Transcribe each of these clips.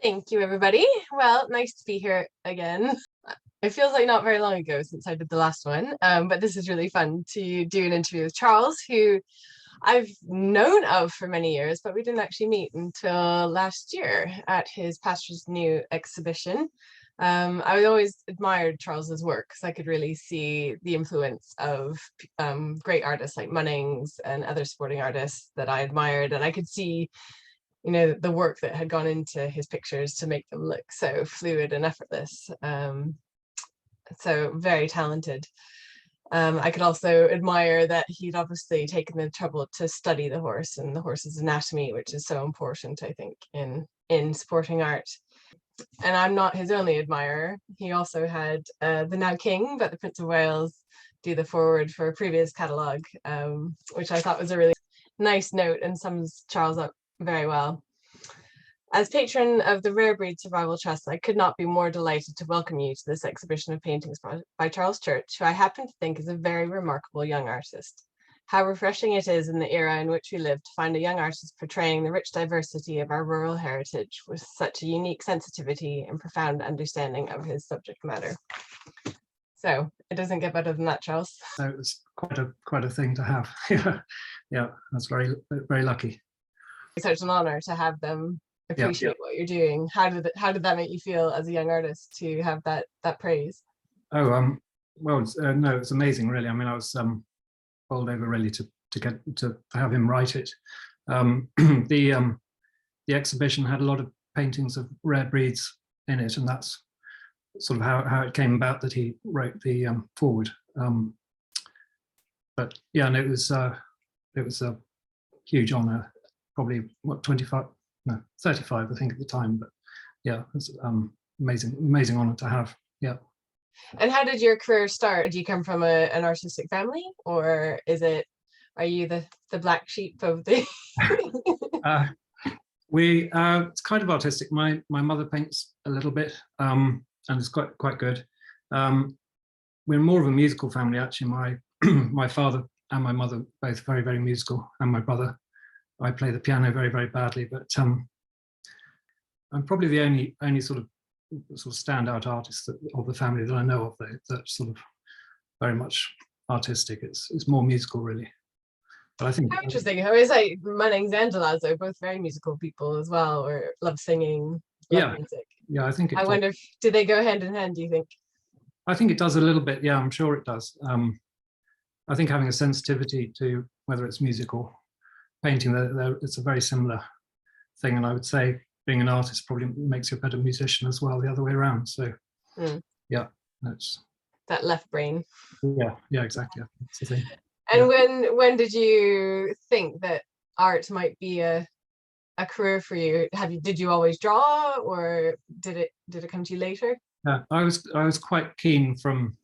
Thank you, everybody. Well, nice to be here again. It feels like not very long ago since I did the last one, but this is really fun to do an interview with Charles, who I've known of for many years, but we didn't actually meet until last year at his Pastor's New exhibition. I always admired Charles's work because I could really see the influence of great artists like Munnings and other sporting artists that I admired, and I could see the work that had gone into his pictures to make them look so fluid and effortless. So very talented. I could also admire that he'd obviously taken the trouble to study the horse and the horse's anatomy, which is so important, I think, in sporting art. And I'm not his only admirer. He also had the now King, but the Prince of Wales, do the foreword for a previous catalogue, which I thought was a really nice note and sums Charles up very well. As patron of the Rare Breed Survival Trust, I could not be more delighted to welcome you to this exhibition of paintings by Charles Church, who I happen to think is a very remarkable young artist. How refreshing it is in the era in which we live to find a young artist portraying the rich diversity of our rural heritage with such a unique sensitivity and profound understanding of his subject matter. So it doesn't get better than that, Charles. So it's quite a thing to have. Yeah, that's very lucky. It's such an honor to have them appreciate what you're doing. How did that make you feel as a young artist to have that praise? Oh, well, no, it's amazing, really. I mean, I was bowled over really to have him write it. The exhibition had a lot of paintings of rare breeds in it, and that's sort of how it came about that he wrote the foreword. But yeah, and it was a huge honor. Probably 35, I think, at the time. But yeah, it's amazing honor to have. Yeah. And how did your career start? Do you come from an artistic family, or are you the black sheep of the? It's kind of artistic. My mother paints a little bit, and it's quite good. We're more of a musical family, actually. My father and my mother both very, very musical, and my brother. I play the piano very, very badly, but I'm probably the only sort of standout artist of the family that I know of that's sort of very much artistic. It's more musical, really. But I think how interesting. I always like Munnings and Delazzo, both very musical people as well, or love singing, love music. Yeah, I think. I wonder do they go hand in hand? Do you think? I think it does a little bit. Yeah, I'm sure it does. I think having a sensitivity to whether it's music or painting, it's a very similar thing, and I would say being an artist probably makes you a better musician as well, the other way around. So yeah, that's that left brain. Yeah, exactly. That's the thing. And when did you think that art might be a career for you? Did you always draw, or did it come to you later? Yeah, I was quite keen from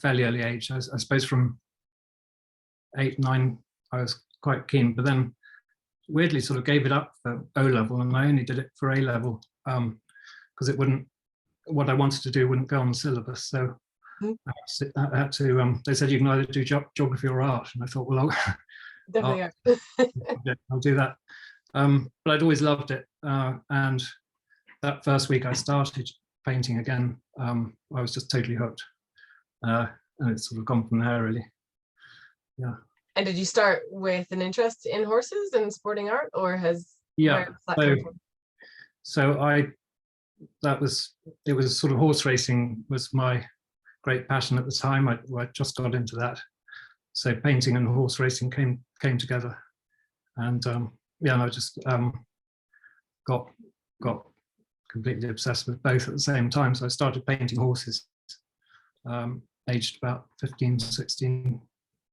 fairly early age. I suppose from 8, 9, I was quite keen, but then weirdly sort of gave it up for O level, and I only did it for A level because what I wanted to do wouldn't go on the syllabus. So I had to. They said you can either do geography or art, and I thought, well, I'll do that. But I'd always loved it, and that first week I started painting again. I was just totally hooked, and it's sort of gone from there, really. Yeah. And did you start with an interest in horses and sporting art, or it was sort of horse racing was my great passion at the time. I just got into that, so painting and horse racing came together, and I just got completely obsessed with both at the same time. So I started painting horses aged about 15, 16.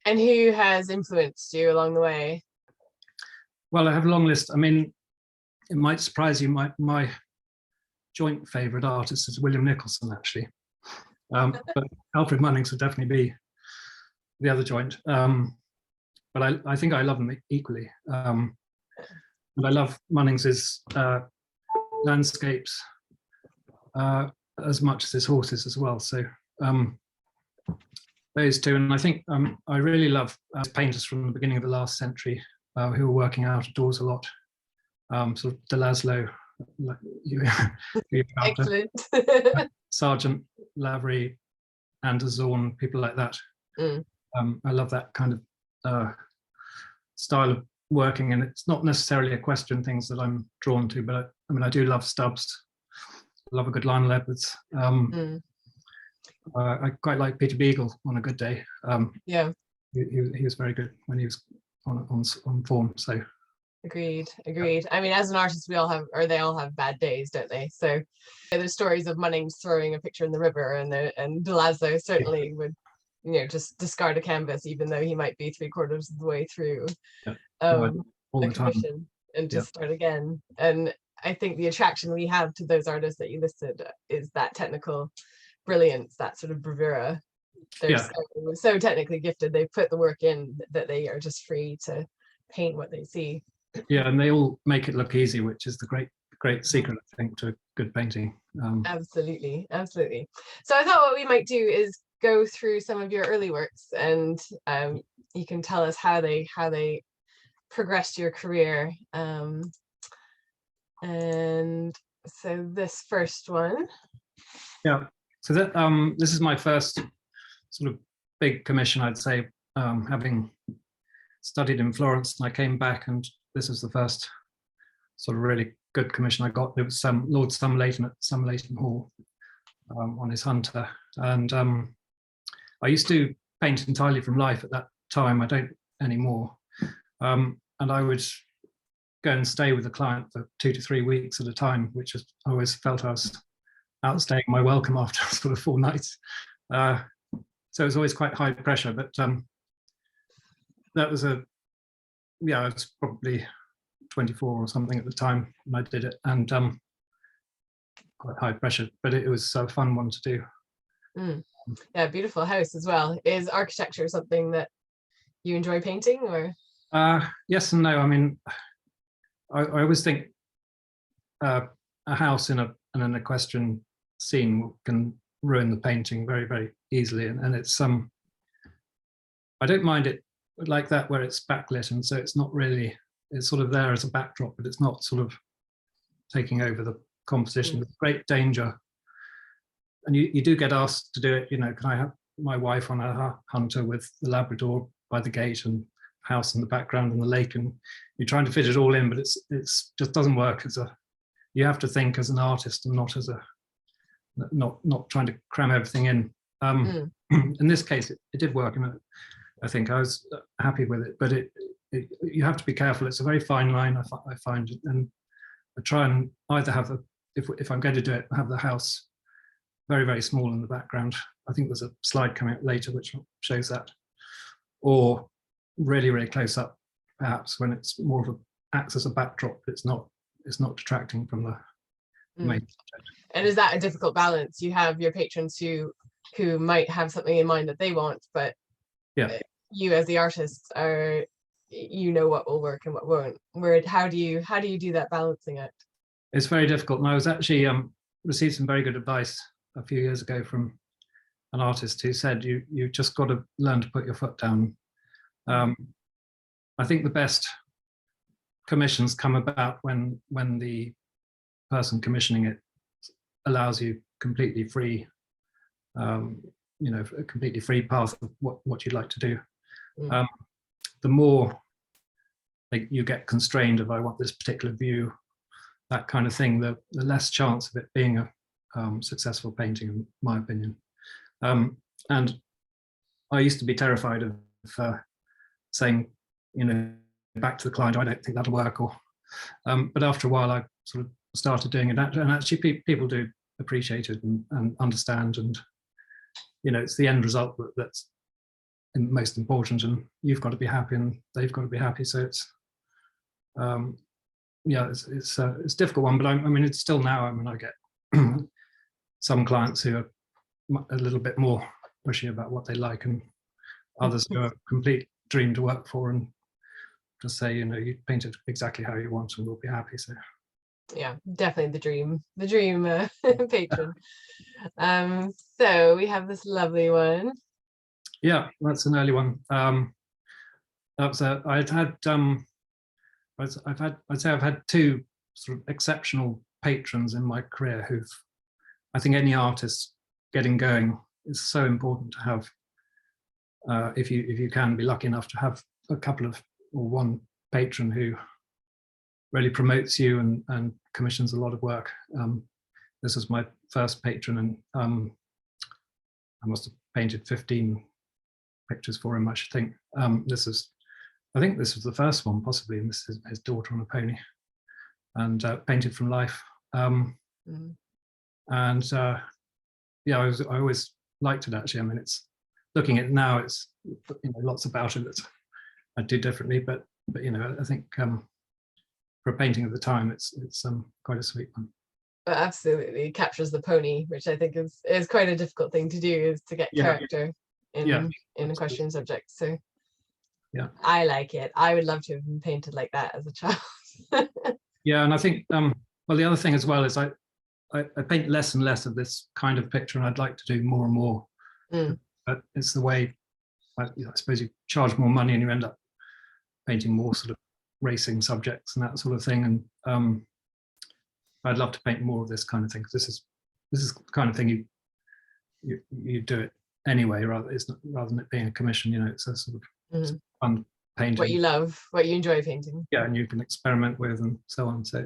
And who has influenced you along the way? Well, I have a long list. I mean, it might surprise you, my joint favourite artist is William Nicholson, actually. But Alfred Munnings would definitely be the other joint. But I think I love them equally. And I love Munnings's landscapes as much as his horses as well. So those two, and I think I really love painters from the beginning of the last century who were working out of doors a lot. Sort of Delazlo, like you after Excellent. Sergeant Lavery, Anders Zorn, people like that. Mm. I love that kind of style of working, and it's not necessarily equestrian things that I'm drawn to, but I mean I do love Stubbs. I love a good line leopards. I quite like Peter Beagle on a good day. Yeah. He was very good when he was on form. So Agreed. I mean, as an artist, we all have, or they all have bad days, don't they? So there's stories of Munnings throwing a picture in the river, and De Lazo certainly would, just discard a canvas, even though he might be 3/4 of the way through all a the time. commission, and just start again. And I think the attraction we have to those artists that you listed is that technical brilliance, that sort of bravura. They're so technically gifted. They put the work in that they are just free to paint what they see. Yeah, and they all make it look easy, which is the great secret, I think, to good painting. Absolutely. So I thought what we might do is go through some of your early works, and you can tell us how they progressed your career. And so this first one. Yeah. So that this is my first sort of big commission, I'd say, having studied in Florence, and I came back, and this is the first sort of really good commission I got. It was Lord Somerleyton at Somerleyton Hall on his Hunter, and I used to paint entirely from life at that time. I don't anymore, and I would go and stay with the client for 2 to 3 weeks at a time, which is, I always felt I was outstaying my welcome after sort of 4 nights. So it was always quite high pressure, but that was I was probably 24 or something at the time when I did it, and quite high pressure, but it was a fun one to do. Yeah, beautiful house as well. Is architecture something that you enjoy painting, or? Yes and no. I mean, I always think a house in an equestrian scene can ruin the painting very, very easily, and it's I don't mind it like that where it's backlit, and so it's not really, it's sort of there as a backdrop, but it's not sort of taking over the composition. With great danger, and you do get asked to do it, can I have my wife on a Hunter with the Labrador by the gate and house in the background and the lake, and you're trying to fit it all in, but it's just doesn't work you have to think as an artist and not as not trying to cram everything in. In this case it did work, and I think I was happy with it, but you have to be careful. It's a very fine line, I find, and I try and either have if I'm going to do it, have the house very, very small in the background. I think there's a slide coming up later which shows that, or really, really close up, perhaps, when it's more of acts as a backdrop. It's not detracting from the main subject. And is that a difficult balance? You have your patrons who might have something in mind that they want, but you as the artist are, what will work and what won't. How do you do that balancing act? It's very difficult, and I was actually received some very good advice a few years ago from an artist who said you just got to learn to put your foot down. I think the best commissions come about when the person commissioning it allows you completely free, a completely free path of what you'd like to do. The more you get constrained if I want this particular view, that kind of thing, the less chance of it being a successful painting, in my opinion. And I used to be terrified of saying, back to the client, I don't think that'll work, or but after a while I sort of started doing it, and actually people do appreciate it and understand, and it's the end result that's most important, and you've got to be happy and they've got to be happy. So it's it's a difficult one, but I mean it's still now, I get some clients who are a little bit more pushy about what they like, and others who are a complete dream to work for and just say, you paint it exactly how you want and we'll be happy. So yeah, definitely the dream patron. So we have this lovely one. Yeah, that's an early one. That was I'd say I've had 2 sort of exceptional patrons in my career who've, I think any artist getting going is so important to have, if you can be lucky enough to have a couple of, or one patron who really promotes you and commissions a lot of work. This was my first patron, and I must have painted 15 pictures for him, I should think. I think this was the first one, possibly, and this is his daughter on a pony, and painted from life. And yeah, I always liked it, actually. I mean, it's looking at it now, it's, you know, lots about it that I do differently, but you know, I think for a painting of the time, it's quite a sweet one. But absolutely captures the pony, which I think is quite a difficult thing to do, is to get character in equestrian subjects. So yeah, I like it. I would love to have been painted like that as a child. Yeah, and I think well, the other thing as well is I paint less and less of this kind of picture, and I'd like to do more and more. But it's the way, I suppose, you charge more money and you end up painting more sort of racing subjects and that sort of thing. And I'd love to paint more of this kind of thing, because this is the kind of thing you do it anyway, rather than it being a commission. You know, it's a sort of fun painting. What you love, what you enjoy painting. Yeah, and you can experiment with and so on. So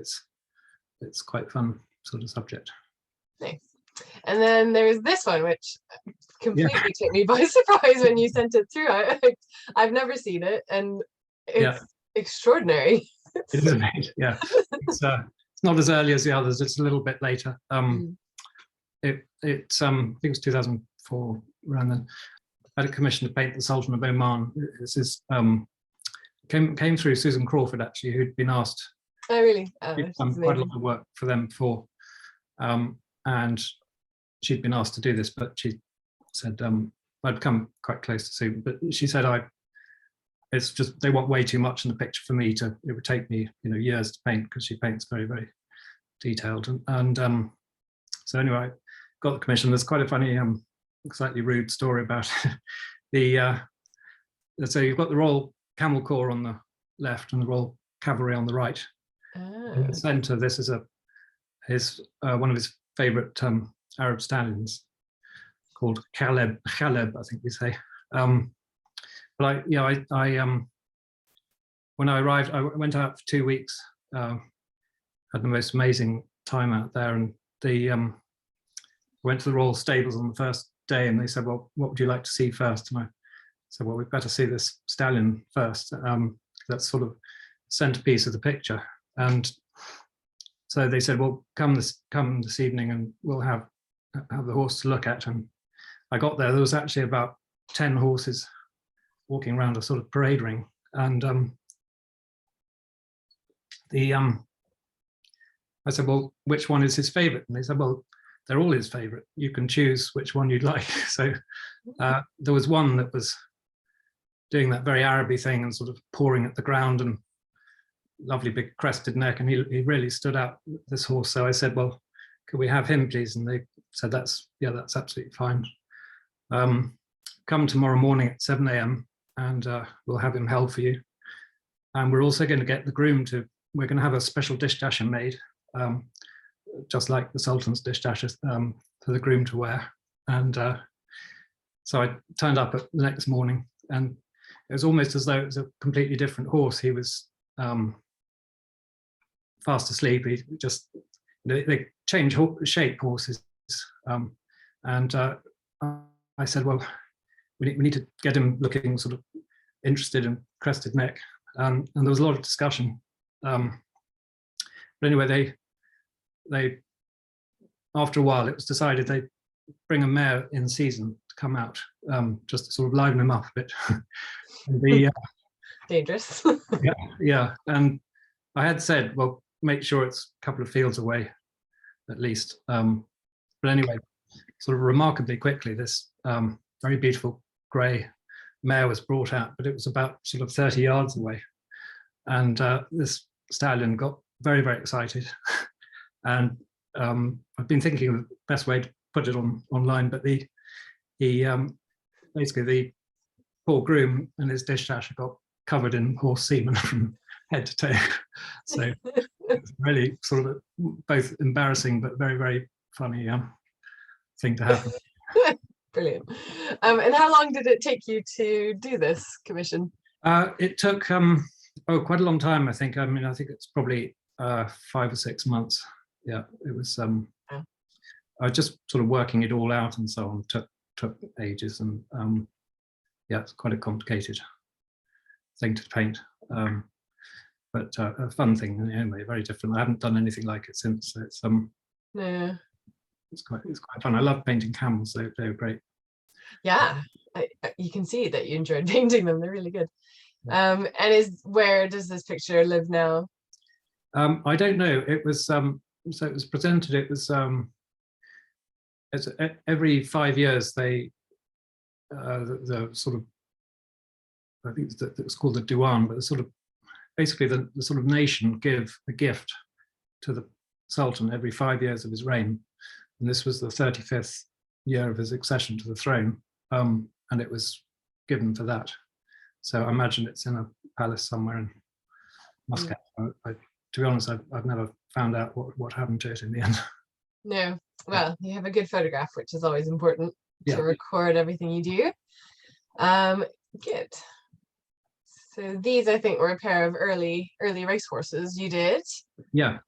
it's quite fun sort of subject. Nice. And then there's this one, which completely took me by surprise when you sent it through. I've never seen it, and it's extraordinary. It is amazing. Yeah, it's not as early as the others. It's a little bit later. I think it was 2004 around then. I had a commission to paint the Sultan of Oman. This is came through Susan Crawford, actually, who'd been asked. Oh, really? Quite a lot of work for them before, and she'd been asked to do this, but she said I'd come quite close to Susan, but she said it's just they want way too much in the picture for me it would take me, you know, years to paint, because she paints very, very detailed, and so anyway, I got the commission. There's quite a funny, slightly rude story about so you've got the Royal Camel Corps on the left and the Royal Cavalry on the right. In the centre, this is one of his favourite Arab stallions called Khaleb, I think we say. But when I arrived, I went out for 2 weeks, had the most amazing time out there, and went to the Royal Stables on the first day, and they said, well, what would you like to see first? And I said, well, we'd better see this stallion first. That's sort of centerpiece of the picture. And so they said, well, come this evening and we'll have the horse to look at. And I got there was actually about 10 horses walking around a sort of parade ring. And I said, well, which one is his favorite? And they said, well, they're all his favorite. You can choose which one you'd like. So there was one that was doing that very Araby thing and sort of pawing at the ground, and lovely big crested neck, and he really stood out, this horse. So I said, well, could we have him, please? And they said, that's absolutely fine. Come tomorrow morning at 7 a.m. and we'll have him held for you. And we're also going to get the groom we're going to have a special dish dasher made, just like the Sultan's dish dasher, for the groom to wear. And so I turned up the next morning, and it was almost as though it was a completely different horse. He was fast asleep. He just, they change shape, horses. And I said, well, we need to get him looking sort of interested in crested neck. And there was a lot of discussion. But anyway, they after a while, it was decided they'd bring a mare in season to come out, just to sort of liven him up a bit. Dangerous. yeah. And I had said, well, make sure it's a couple of fields away, at least. But anyway, sort of remarkably quickly, this very beautiful grey mare was brought out, but it was about sort of 30 yards away. And this stallion got very, very excited. And I've been thinking of the best way to put it online, but basically the poor groom and his dish dasher got covered in horse semen from head to toe. So It's really sort of both embarrassing but very, very funny thing to happen. Brilliant. And how long did it take you to do this commission? It took quite a long time, I think. I mean, I think it's probably 5 or 6 months. Yeah, it was. Yeah. I was just sort of working it all out and so on. Took ages, and yeah, it's quite a complicated thing to paint, but a fun thing anyway. Very different. I haven't done anything like it since. It's Yeah. it's quite fun. I love painting camels. They're great. Yeah, you can see that you enjoyed painting them. They're really good. And where does this picture live now? I don't know. It was so it was presented. It was it's every 5 years they the sort of, I think it's called the Diwan, but the sort of basically the sort of nation give a gift to the Sultan every 5 years of his reign, and this was the 35th year of his accession to the throne, and it was given for that. So I imagine it's in a palace somewhere in Muscat. To be honest, I've never found out what happened to it in the end. No. Well, you have a good photograph, which is always important to Yeah. record everything you do. Good. So these, I think, were a pair of early racehorses you did. Yeah.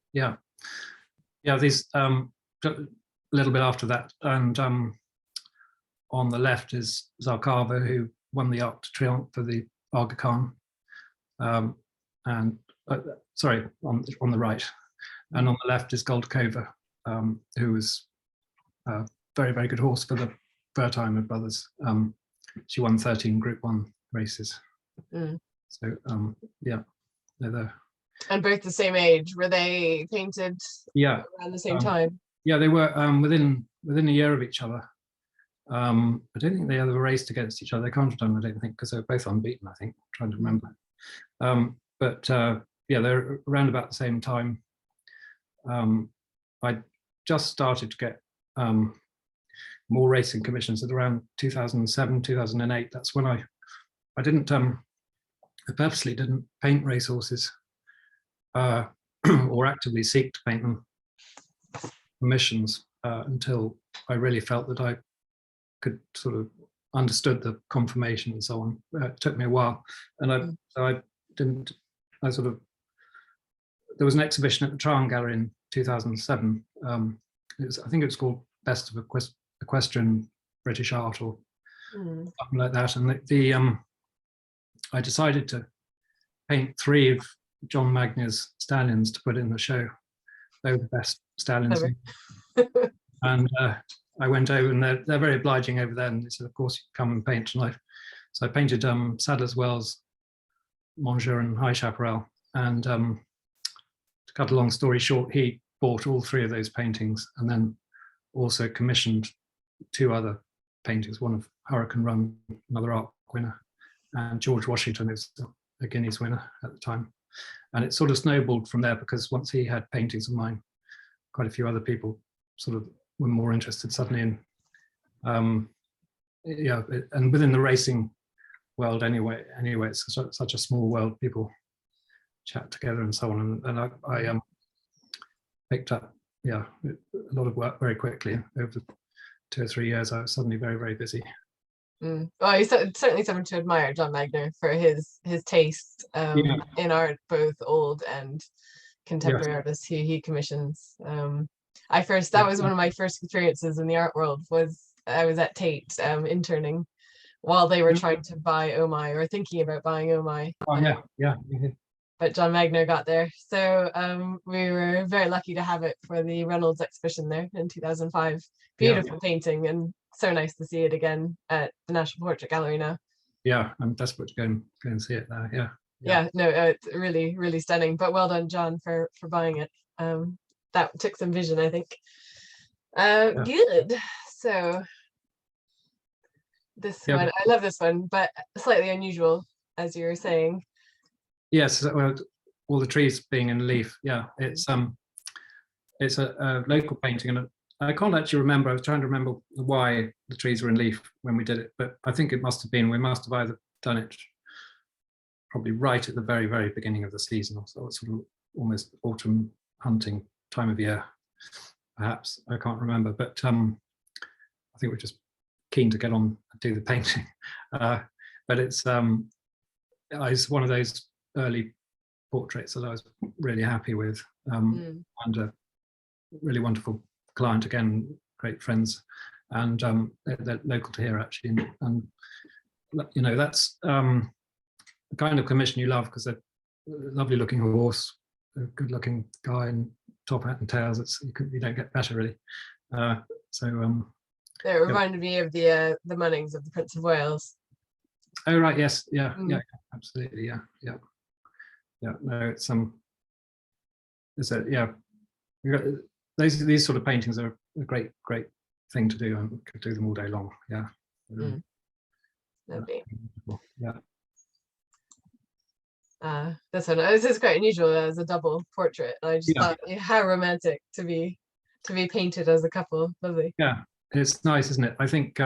These a little bit after that, and on the left is Zarkava, who won the Arc de Triomphe for the Aga Khan, and sorry, on the right, and on the left is Goldkova, who was a very, very good horse for the Wertheimer brothers. She won 13 Group 1 races. So yeah, they're there. And both the same age. Were they painted around the same time? Yeah, they were within a year of each other. I don't think they ever raced against each other. They can't have done, I don't think, because they were both unbeaten, I think. I'm trying to remember. But yeah, they're around about the same time. I just started to get more racing commissions at around 2007, 2008. That's when I didn't, I purposely didn't paint racehorses or actively seek to paint them commissions until I really felt that I could sort of understood the conformation and so on. It took me a while, and there was an exhibition at the Tryon Gallery in 2007. I think it was called Best of Equestrian British Art or something like that. And I decided to paint 3 of John Magnia's stallions to put in the show. They were the best stallions. And I went over, and they're very obliging over there. And they said, of course, you come and paint tonight. So I painted Sadler's Wells, Monsieur, and High Chaparral. And to cut a long story short, he bought all 3 of those paintings, and then also commissioned 2 other paintings, one of Hurricane Run, another Arc winner, and George Washington is a Guineas winner at the time. And it sort of snowballed from there, because once he had paintings of mine, quite a few other people sort of were more interested suddenly in, and within the racing world anyway, it's such a small world. People chat together and so on, and I picked up a lot of work very quickly. Over 2 or 3 years, I was suddenly very, very busy. Well, he's certainly someone to admire, John Magnier, for his taste in art, both old and contemporary artists who he commissions. That was one of my first experiences in the art world. I was at Tate interning while they were trying to buy Oh My, or thinking about buying Oh My. But John Magnier got there, so we were very lucky to have it for the Reynolds exhibition there in 2005. Beautiful painting, and so nice to see it again at the National Portrait Gallery now. Yeah, I'm desperate to go and see it now. No, it's really, really stunning. But well done, John, for buying it. That took some vision, I think. Good. So this one, I love this one, but slightly unusual, as you were saying. Yes, well, all the trees being in leaf. Yeah, it's a local painting, and I can't actually remember. I was trying to remember why the trees were in leaf when we did it, but I think we must have either done it probably right at the very, very beginning of the season, or sort of almost autumn hunting time of year, perhaps. I can't remember, but I think we're just keen to get on and do the painting. But it's one of those early portraits that I was really happy with, and a really wonderful client, again, great friends, and they're local to here actually, and you know, that's the kind of commission you love, because they're a lovely looking horse, a good looking guy, and top hat and tails. You don't get better really. It reminded me of the Munnings of the Prince of Wales. Oh right, yes, yeah, yeah, absolutely, yeah. No, it's yeah. These sort of paintings are a great thing to do, and could do them all day long. Yeah. Lovely. Yeah. This one, this is quite unusual as a double portrait. I just thought how romantic to be painted as a couple. Lovely. Yeah, it's nice, isn't it? I think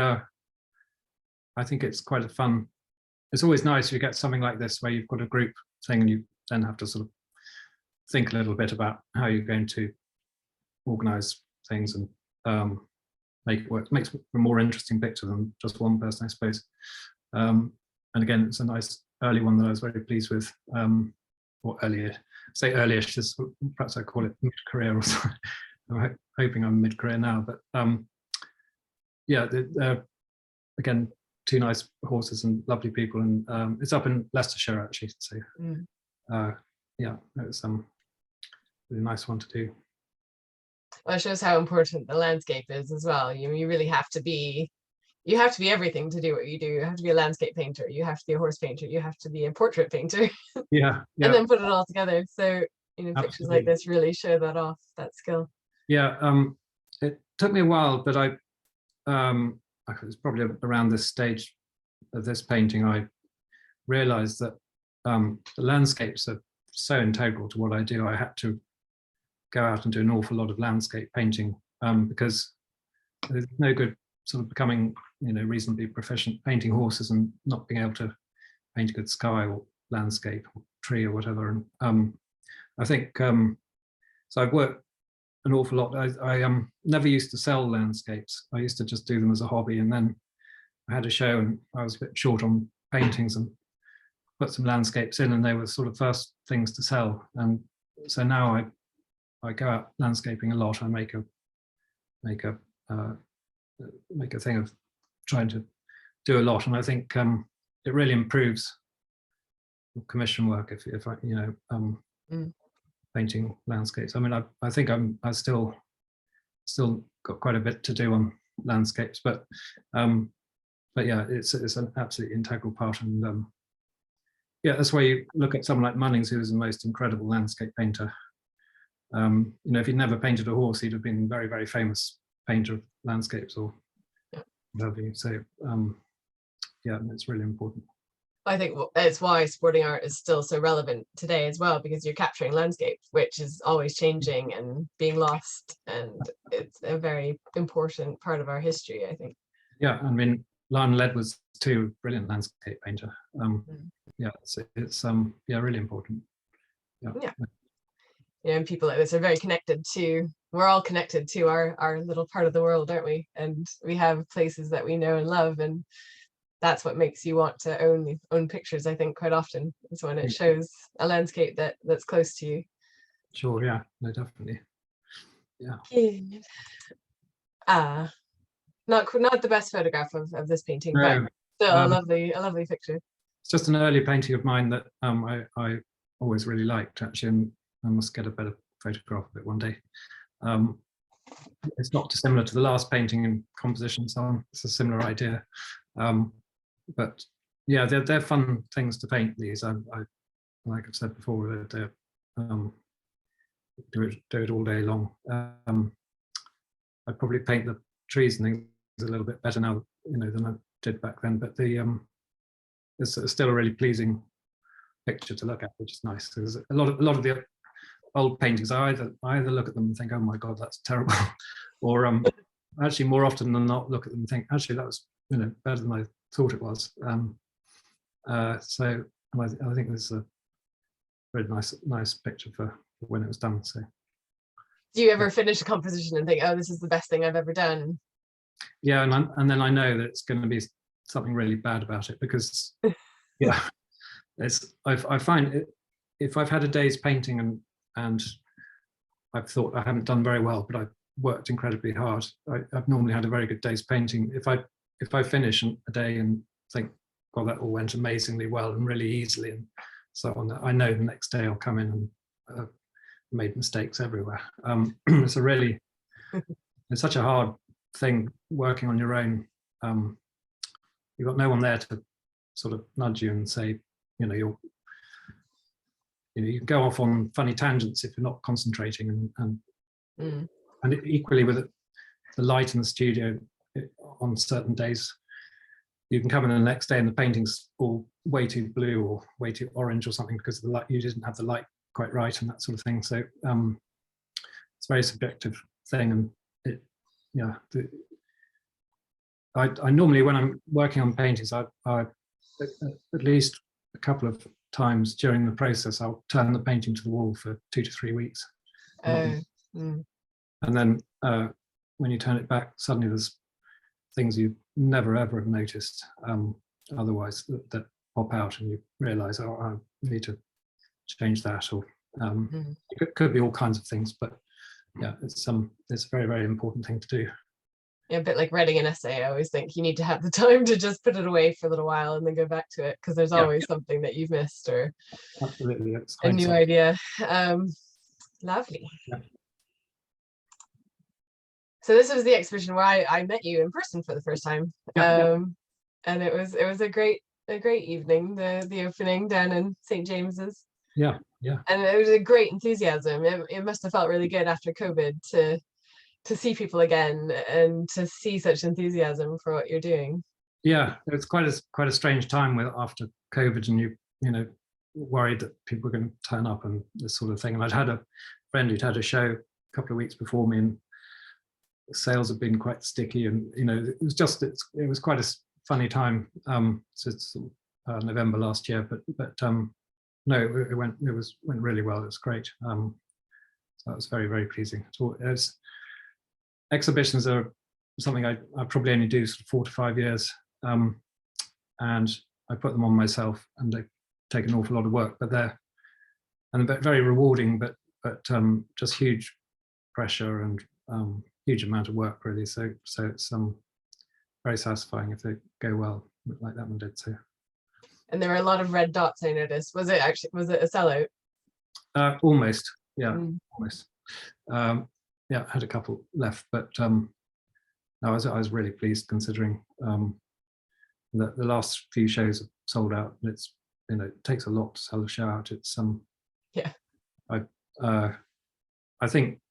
it's quite a fun. It's always nice if you get something like this where you've got a group thing, and you then have to sort of think a little bit about how you're going to organize things and make it work. It makes a more interesting picture than just one person, I suppose. And again, it's a nice early one that I was very pleased with. Or earlier, say earlyish, perhaps I call it mid-career or something. I'm hoping I'm mid-career now, but yeah, they're again, two nice horses and lovely people, and it's up in Leicestershire actually. So yeah, it's a really nice one to do. Well, it shows how important the landscape is as well. You really have to be. You have to be everything to do what you do. You have to be a landscape painter. You have to be a horse painter. You have to be a portrait painter. Yeah. And then put it all together. So pictures like this really show that off, that skill. Yeah. It took me a while, but it was probably around this stage of this painting, I realized that the landscapes are so integral to what I do. I had to go out and do an awful lot of landscape painting, because there's no good sort of becoming, reasonably proficient painting horses and not being able to paint a good sky or landscape or tree or whatever. And I think so. I've worked an awful lot. I never used to sell landscapes. I used to just do them as a hobby, and then I had a show and I was a bit short on paintings and put some landscapes in, and they were sort of first things to sell. And so now I go out landscaping a lot. I make a thing of trying to do a lot, and I think it really improves commission work if I painting landscapes. I mean, I think I still got quite a bit to do on landscapes, but yeah, it's an absolutely integral part. And yeah, that's why you look at someone like Munnings, who was the most incredible landscape painter. If he'd never painted a horse, he'd have been a very, very famous painter of landscapes or whatever. So yeah, it's really important. I think it's why sporting art is still so relevant today as well, because you're capturing landscape, which is always changing and being lost, and it's a very important part of our history, I think. Yeah, I mean, Lionel Edwards too, brilliant landscape painter. Yeah, it's yeah, really important. Yeah. And people like this are very connected to. We're all connected to our little part of the world, aren't we? And we have places that we know and love, and that's what makes you want to own pictures, I think, quite often, is when it shows a landscape that's close to you. Sure, yeah, no, definitely. Yeah. Not the best photograph of this painting, no, but still a lovely picture. It's just an early painting of mine that I always really liked, actually, and I must get a better photograph of it one day. It's not dissimilar to the last painting in composition, so it's a similar idea. But yeah, they're fun things to paint. These, I like I've said before, they do it all day long. I probably paint the trees and things a little bit better now, than I did back then. But it's still a really pleasing picture to look at, which is nice. There's a lot of the old paintings. I either look at them and think, oh my God, that's terrible, or actually more often than not look at them and think, actually that was better than I thought it was. So I think this is a very nice picture for when it was done. So do you ever finish a composition and think, oh, this is the best thing I've ever done? yeah, and then I know that it's going to be something really bad about it, because yeah, I find it, if I've had a day's painting and I've thought I haven't done very well, but I've worked incredibly hard, I've normally had a very good day's painting. If I finish a day and think, well, that all went amazingly well and really easily and so on, I know the next day I'll come in and made mistakes everywhere. It's such a hard thing working on your own. You've got no one there to sort of nudge you and say, you can go off on funny tangents if you're not concentrating, and equally with the light in the studio, on certain days you can come in the next day and the painting's all way too blue or way too orange or something because of the light, you didn't have the light quite right and that sort of thing. So it's a very subjective thing, and I normally, when I'm working on paintings, I at least a couple of times during the process I'll turn the painting to the wall for 2 to 3 weeks. And then when you turn it back, suddenly there's things you never ever have noticed otherwise that pop out, and you realize, oh, I need to change that, or it could be all kinds of things, but yeah, it's a very, very important thing to do. Yeah, a bit like writing an essay. I always think you need to have the time to just put it away for a little while and then go back to it, because there's always something that you've missed or absolutely, a new idea. Lovely. Yeah. So this was the exhibition where I met you in person for the first time. And it was a great evening, the opening down in St. James's. Yeah. And it was a great enthusiasm. It must have felt really good after COVID to see people again and to see such enthusiasm for what you're doing. Yeah, it's quite a strange time after COVID, and you worried that people were going to turn up and this sort of thing. And I'd had a friend who'd had a show a couple of weeks before me, and sales have been quite sticky, and it was quite a funny time since November last year, but no, it went really well. It was great. So that was very, very pleasing. Exhibitions are something I probably only do sort of 4 to 5 years, and I put them on myself, and they take an awful lot of work, but they're very rewarding, but just huge pressure and huge amount of work, really. So it's very satisfying if they go well, like that one did. So. And there were a lot of red dots, I noticed. Was it a sellout? Almost, yeah, almost. Yeah, I had a couple left, but no, I was really pleased, considering that the last few shows have sold out, and it's it takes a lot to sell a show out. It's yeah. I think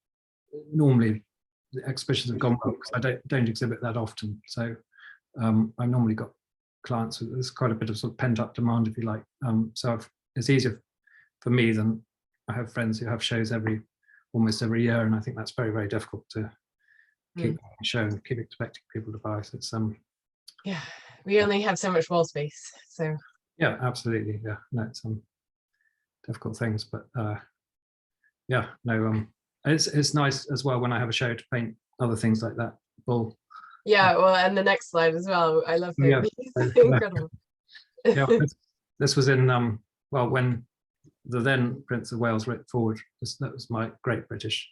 normally the exhibitions have gone well because I don't exhibit that often, so I've normally got clients. There's quite a bit of sort of pent up demand, if you like. So it's easier for me than I have friends who have shows almost every year, and I think that's very, very difficult to keep showing, keep expecting people to buy. So it's yeah, we only have so much wall space, so yeah, absolutely, yeah, no, it's difficult things, but yeah, no, it's nice as well when I have a show to paint other things like that bull. Yeah, well, and the next slide as well, I love it. Yeah. Incredible. Yeah, this was in well, when the then Prince of Wales wrote forward. That was my Great British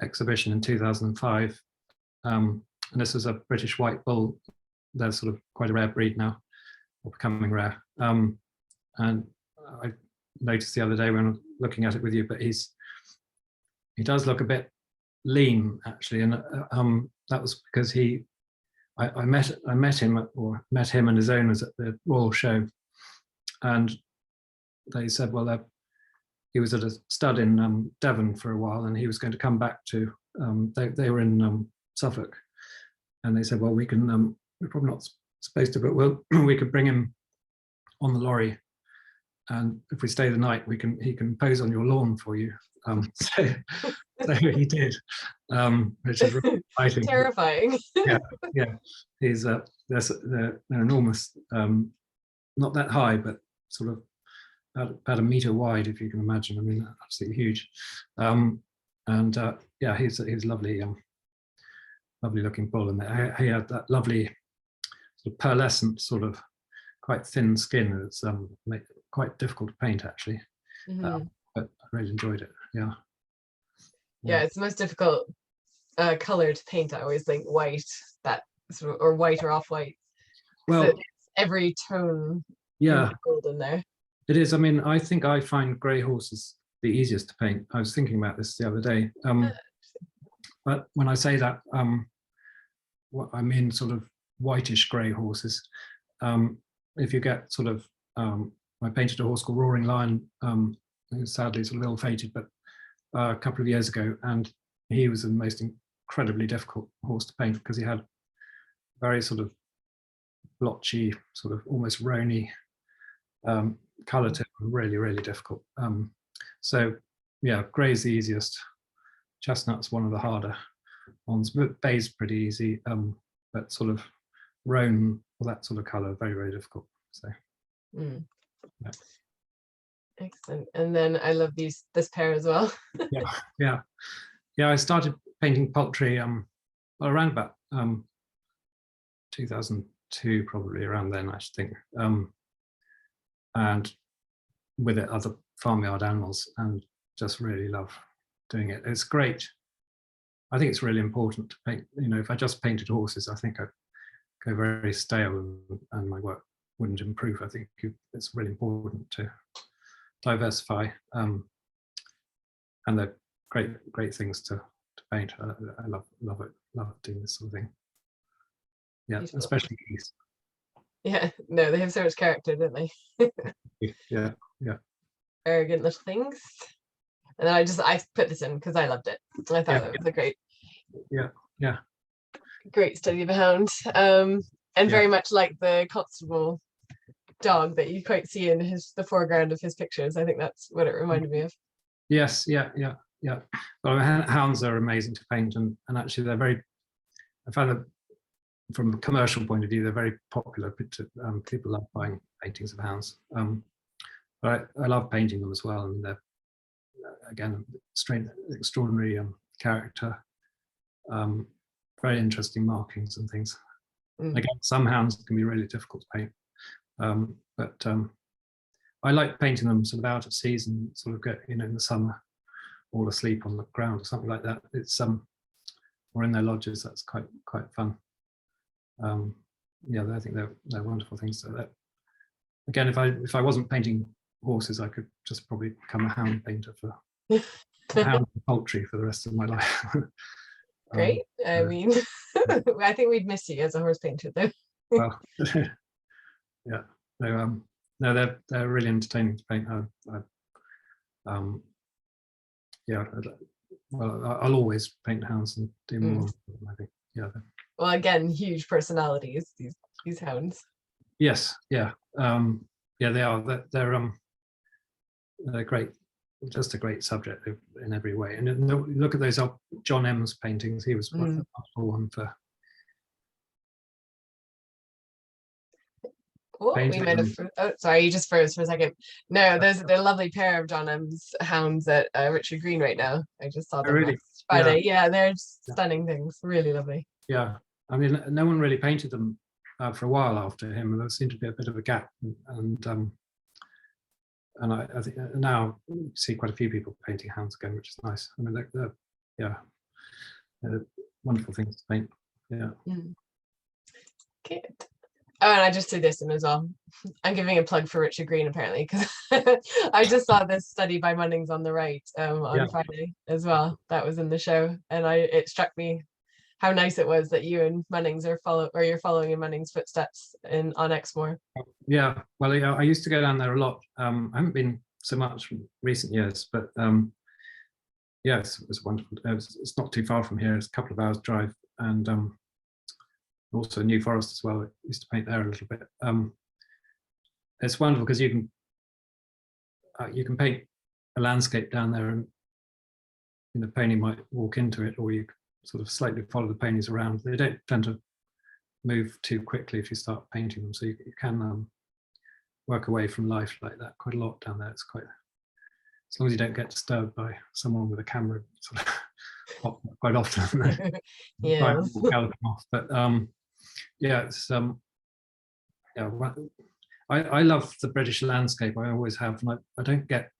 exhibition in 2005, and this was a British white bull. They're sort of quite a rare breed now, or becoming rare. And I noticed the other day when I was looking at it with you, but he does look a bit lean, actually, and that was because I met him and his owners at the Royal Show, and they said, well, he was at a stud in Devon for a while, and he was going to come back to. They were in Suffolk, and they said, well, we're probably not supposed to, but we could bring him on the lorry, and if we stay the night, he can pose on your lawn for you. So he did, which is really exciting. Terrifying. Yeah. He's they're enormous, not that high, but sort of about a meter wide, if you can imagine. I mean, absolutely huge. Yeah, he's lovely, lovely looking bull, and he had that lovely sort of pearlescent, sort of quite thin skin. It's quite difficult to paint, actually. But I really enjoyed it. Yeah. Yeah, it's the most difficult color to paint. I always think white, that sort of, or white or off-white. Well, it's every tone. Yeah, golden there. It is. I mean, I think I find grey horses the easiest to paint. I was thinking about this the other day. But when I say that, what I mean sort of whitish grey horses. If you get sort of, I painted a horse called Roaring Lion, who's sadly sort of ill-fated, but a couple of years ago, and he was the most incredibly difficult horse to paint because he had very sort of blotchy, sort of almost rony colour to him, really, really difficult. So yeah, grey's the easiest. Chestnut's one of the harder ones, but bay's pretty easy. But sort of roan, or that sort of colour, very, very difficult. So yeah. Excellent. And then I love this pair as well. yeah. I started painting poultry around about 2002, probably around then, I should think. And with it, other farmyard animals, and just really love doing it. It's great. I think it's really important to paint. You know, if I just painted horses, I think I'd go very stale and my work wouldn't improve. I think it's really important to diversify, and they're great things to paint. I love it. Love doing this sort of thing. Yeah, beautiful. Especially geese. Yeah, no, they have so much character, don't they? yeah. Arrogant little things. And then I put this in because I loved it. I thought it was a great, great study of a hound. And very much like the constable dog that you quite see in the foreground of his pictures. I think that's what it reminded me of. Yes, yeah. Well, hounds are amazing to paint, and actually they're very. I find that from a commercial point of view, they're very popular. People love buying paintings of hounds. But I love painting them as well, and they're again extraordinary character, very interesting markings and things. Again, some hounds can be really difficult to paint, but I like painting them sort of out at season, sort of get in the summer, all asleep on the ground or something like that. It's or in their lodges. That's quite fun. I think they're wonderful things. So that, again, if I wasn't painting horses, I could just probably become a hound painter for hound poultry for the rest of my life. Great. I mean, I think we'd miss you as a horse painter, though. Well, yeah. No, they're really entertaining to paint. Well, I'll always paint hounds and do more. I think. Yeah. Well, again, huge personalities. These hounds. Yes. Yeah. They are. They're great. Just a great subject in every way. And look at those John M's paintings. He was one for. Oh, we might have. Oh, sorry, you just froze for a second. No, there's a lovely pair of John M's hounds at Richard Green right now. I just saw them last Friday. Yeah, they're stunning things. Really lovely. Yeah, I mean, no one really painted them for a while after him, and there seemed to be a bit of a gap. And I think now you see quite a few people painting hounds again, which is nice. I mean, they're wonderful things to paint. Yeah. Good. Oh, and I just threw this in as well. I'm giving a plug for Richard Green, apparently, because I just saw this study by Munnings on the right on Friday as well. That was in the show, and it struck me how nice it was that you and Munnings you're following in Munnings' footsteps on Exmoor. Yeah, well, I used to go down there a lot. I haven't been so much in recent years, but yes, it was wonderful. It's not too far from here. It's a couple of hours drive, and also New Forest as well. I used to paint there a little bit. It's wonderful because you can paint a landscape down there, and the pony might walk into it, or you sort of slightly follow the ponies around. They don't tend to move too quickly if you start painting them, so you can work away from life like that quite a lot down there. It's quite, as long as you don't get disturbed by someone with a camera sort of quite often. Try Yes. and gallop them off. But yeah, it's yeah, I love the British landscape. I always have, and I don't get,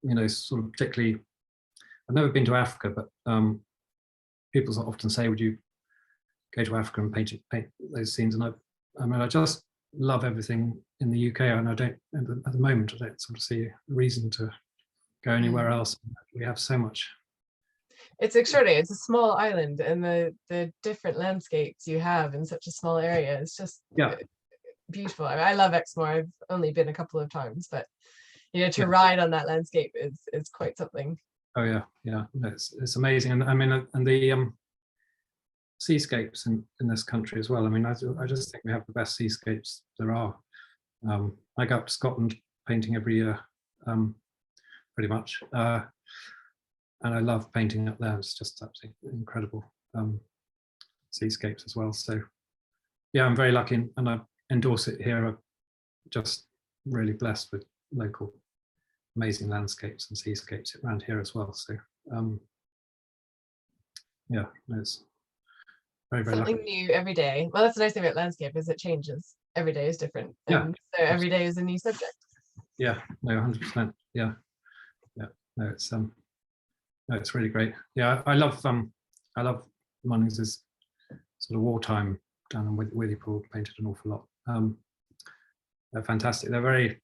you know, sort of particularly, I've never been to Africa, but people often say, would you go to Africa and paint those scenes? And I mean, I just love everything in the UK, and I don't, at the moment, I don't sort of see a reason to go anywhere else. We have so much. It's extraordinary. It's a small island, and the different landscapes you have in such a small area is just beautiful. I mean, I love Exmoor. I've only been a couple of times, but you know, to ride on that landscape is quite something. Oh yeah, yeah, no, it's amazing, and I mean, and the seascapes in this country as well. I mean, I just think we have the best seascapes there are. I go up to Scotland painting every year, pretty much, and I love painting up there. It's just absolutely incredible seascapes as well. So yeah, I'm very lucky, and I endorse it here. I'm just really blessed with local amazing landscapes and seascapes around here as well. So yeah, it's very, very Something lucky. new every day. Well, that's the nice thing about landscape, is it changes. Every day is different. And so every day is a new subject. Yeah, no, 100%. Yeah, yeah. No, it's really great. Yeah, I love Munnings' sort of wartime down in Withypool, painted an awful lot. They're fantastic. They're very,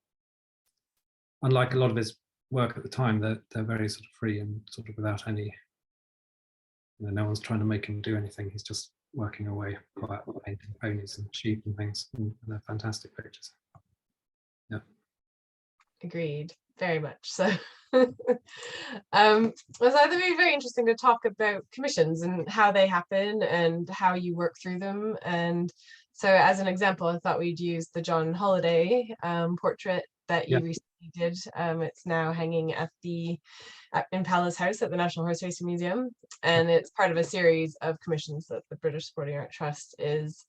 unlike a lot of his work at the time, they're very sort of free and sort of without any, you know, no one's trying to make him do anything. He's just working away, quietly, painting ponies and sheep and things, and they're fantastic pictures. Yeah. Agreed, very much so. So I thought it'd be very interesting to talk about commissions and how they happen and how you work through them. And so as an example, I thought we'd use the John Holliday portrait that you recently did. It's now hanging at in Palace House at the National Horse Racing Museum, and it's part of a series of commissions that the British Sporting Art Trust is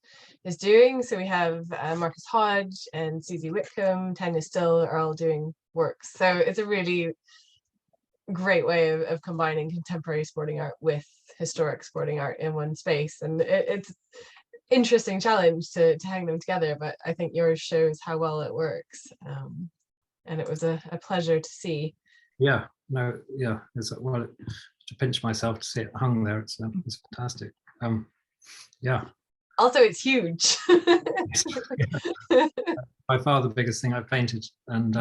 doing. So we have Marcus Hodge and Susie Whitcomb, Tanya Still are all doing works. So it's a really great way of combining contemporary sporting art with historic sporting art in one space, and it's interesting challenge to hang them together, but I think yours shows how well it works, and it was a pleasure to see. Yeah, no, yeah, it's well, to pinch myself to see it hung there. It's fantastic. Yeah. Also, it's huge. By far the biggest thing I've painted, and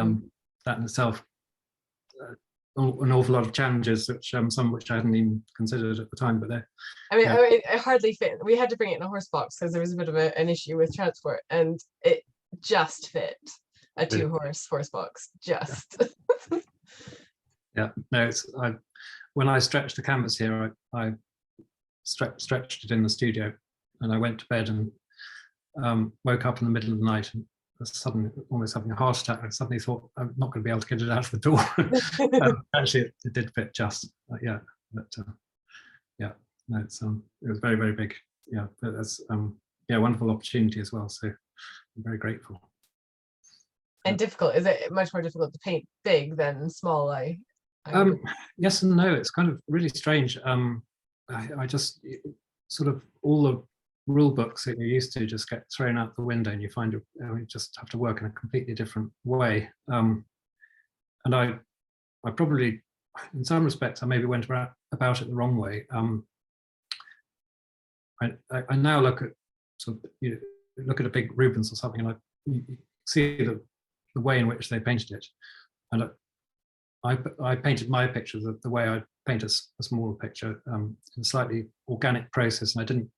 that in itself, an awful lot of challenges, which some which I hadn't even considered at the time. But I mean, it hardly fit. We had to bring it in a horse box because there was a bit of an issue with transport, and it just fit a 2-horse horse box. Just. Yeah, no, when I stretched the canvas here, I stretched it in the studio, and I went to bed and woke up in the middle of the night and suddenly almost having a heart attack. I suddenly thought I'm not going to be able to get it out of the door. Actually, it did fit just. Yeah, but yeah, no, it was very, very big. Yeah, but that's yeah, wonderful opportunity as well. So I'm very grateful. And difficult. Is it much more difficult to paint big than small? Yes and no. It's kind of really strange. I just sort of all the rule books that you're used to just get thrown out the window, and you find you just have to work in a completely different way. And I probably, in some respects, I maybe went about it the wrong way. I now look at look at a big Rubens or something, and you see the way in which they painted it, and I painted my picture the way I paint a smaller picture, in a slightly organic process, and I didn't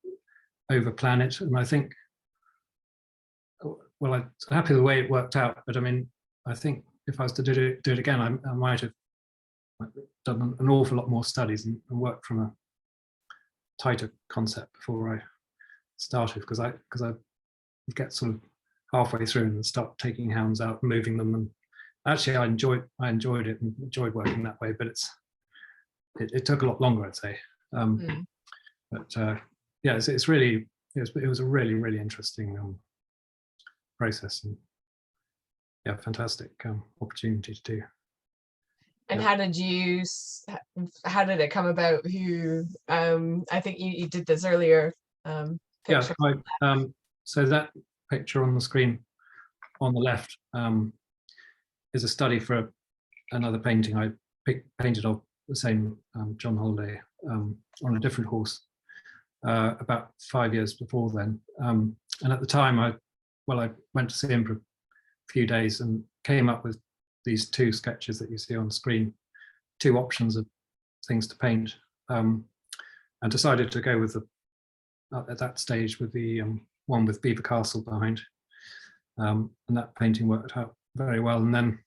over-plan it. And I think, well, I'm happy with the way it worked out, but I mean, I think if I was to do it again, I might have done an awful lot more studies and worked from a tighter concept before I started, because I get sort of halfway through and start taking hounds out and moving them, and actually I enjoyed it and enjoyed working that way, but it took a lot longer, I'd say. But yeah, it was a really, really interesting process, and yeah, fantastic opportunity to do. And Yeah. how did it come about? I think you did this earlier picture. Yeah, so that picture on the screen on the left is a study for another painting I painted of the same John Holliday on a different horse about 5 years before then. And at the time, I went to see him for a few days and came up with these two sketches that you see on screen, two options of things to paint, and decided to go with at that stage with the one with Belvoir Castle behind, and that painting worked out very well. And then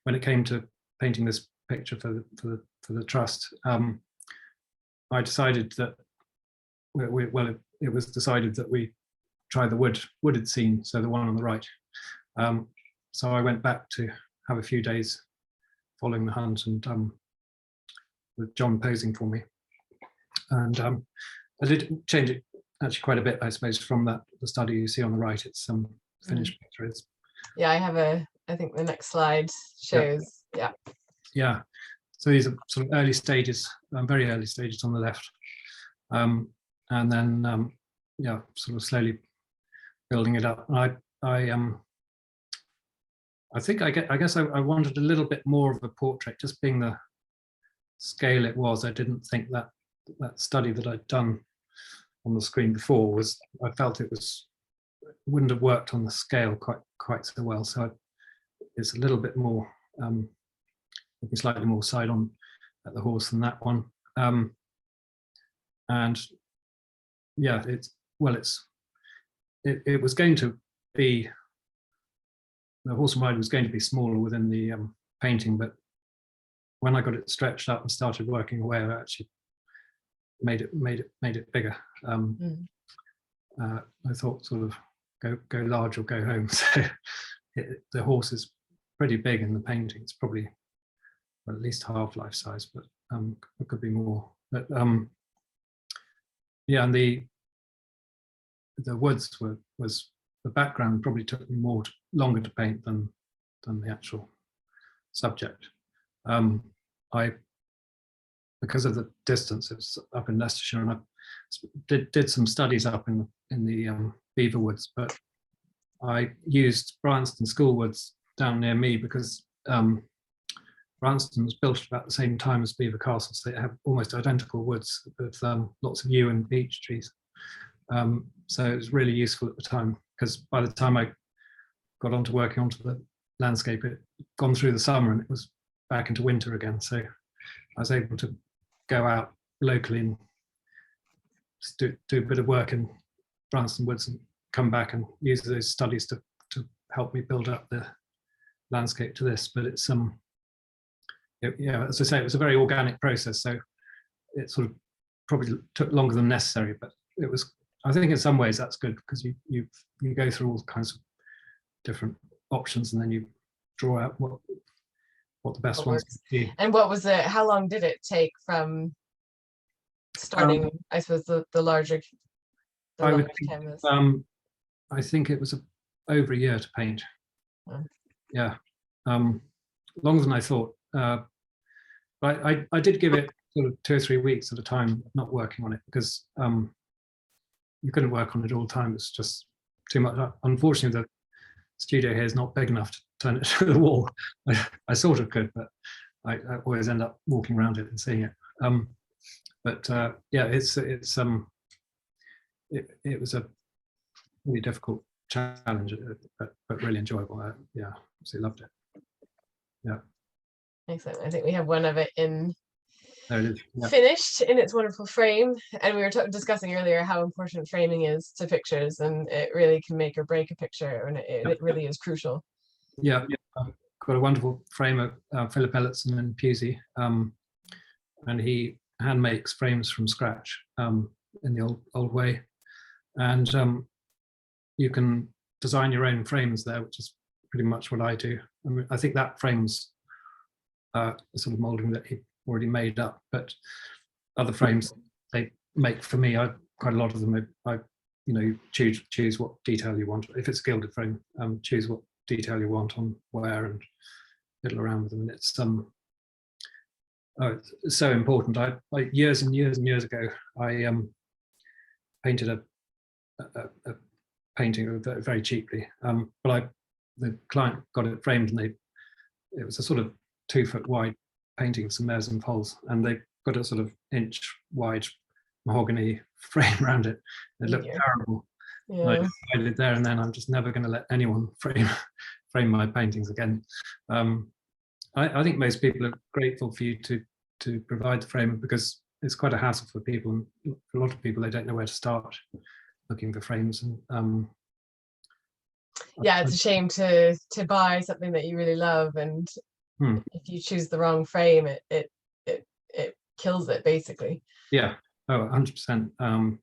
when it came to painting this picture for the trust, I decided that it was decided that we try the wooded scene, so the one on the right. So I went back to have a few days following the hunt and with John posing for me, and I did change it actually quite a bit, I suppose, from the study you see on the right. It's some finished picture. Yeah, I think the next slide shows. Yeah. So these are sort of early stages, very early stages on the left, and then sort of slowly building it up. And I guess I wanted a little bit more of a portrait, just being the scale it was. I didn't think that study that I'd done on the screen before I felt it wouldn't have worked on the scale quite so well. So it's a little bit more, looking slightly more side on at the horse than that one. And yeah, it was going to be, the horse and rider was going to be smaller within the painting, but when I got it stretched up and started working away, I actually made it bigger. I thought sort of go large or go home. So the horse is pretty big in the painting. It's probably at least half life size, but it could be more. But yeah, and the woods was the background probably took me longer to paint than the actual subject. Because of the distance, it's up in Leicestershire, and I did some studies up in the Belvoir Woods, but I used Bryanston School Woods down near me because Bryanston was built about the same time as Belvoir Castle, so they have almost identical woods with lots of yew and beech trees. So it was really useful at the time, because by the time I got onto working onto the landscape, it had gone through the summer and it was back into winter again. So I was able to go out locally and do a bit of work in Bryanston Woods and come back and use those studies to help me build up the landscape to this. But it's yeah, as I say, it was a very organic process, so it sort of probably took longer than necessary, but it was, I think in some ways that's good, because you go through all kinds of different options and then you draw out what the best ones could be. And what was it? How long did it take from starting? I suppose the larger canvas. I think it was over a year to paint. Yeah, longer than I thought. But I did give it sort of 2 or 3 weeks at a time, not working on it, because you couldn't work on it all the time. It's just too much. Unfortunately, the studio here is not big enough to turn it to the wall. I sort of could, but I always end up walking around it and seeing it. But yeah, it was a really difficult challenge, but really enjoyable. Yeah, absolutely loved it. Yeah. Excellent. I think we have one of it in There it is. Yeah. finished in its wonderful frame, and we were discussing earlier how important framing is to pictures, and it really can make or break a picture, and it really is crucial. Yeah, got a wonderful frame of Philip Elliotson in Pusey, and he hand makes frames from scratch in the old way, and you can design your own frames there, which is pretty much what I do. I mean, I think that frame's a sort of moulding that he already made up, but other frames they make for me, quite a lot of them, you choose what detail you want. If it's a gilded frame, choose what detail you want on where and fiddle around with them. And it's it's so important. I years and years and years ago, I painted a painting very cheaply, but the client got it framed, and it was a sort of 2 foot wide painting of some mares and foals, and they got a sort of inch wide mahogany frame around it. It looked terrible. Yeah. I decided there and then I'm just never going to let anyone frame my paintings again. I think most people are grateful for you to provide the frame, because it's quite a hassle for people, and for a lot of people they don't know where to start looking for frames. And yeah, it's a shame to buy something that you really love, and if you choose the wrong frame, it kills it basically. Yeah, 100%. And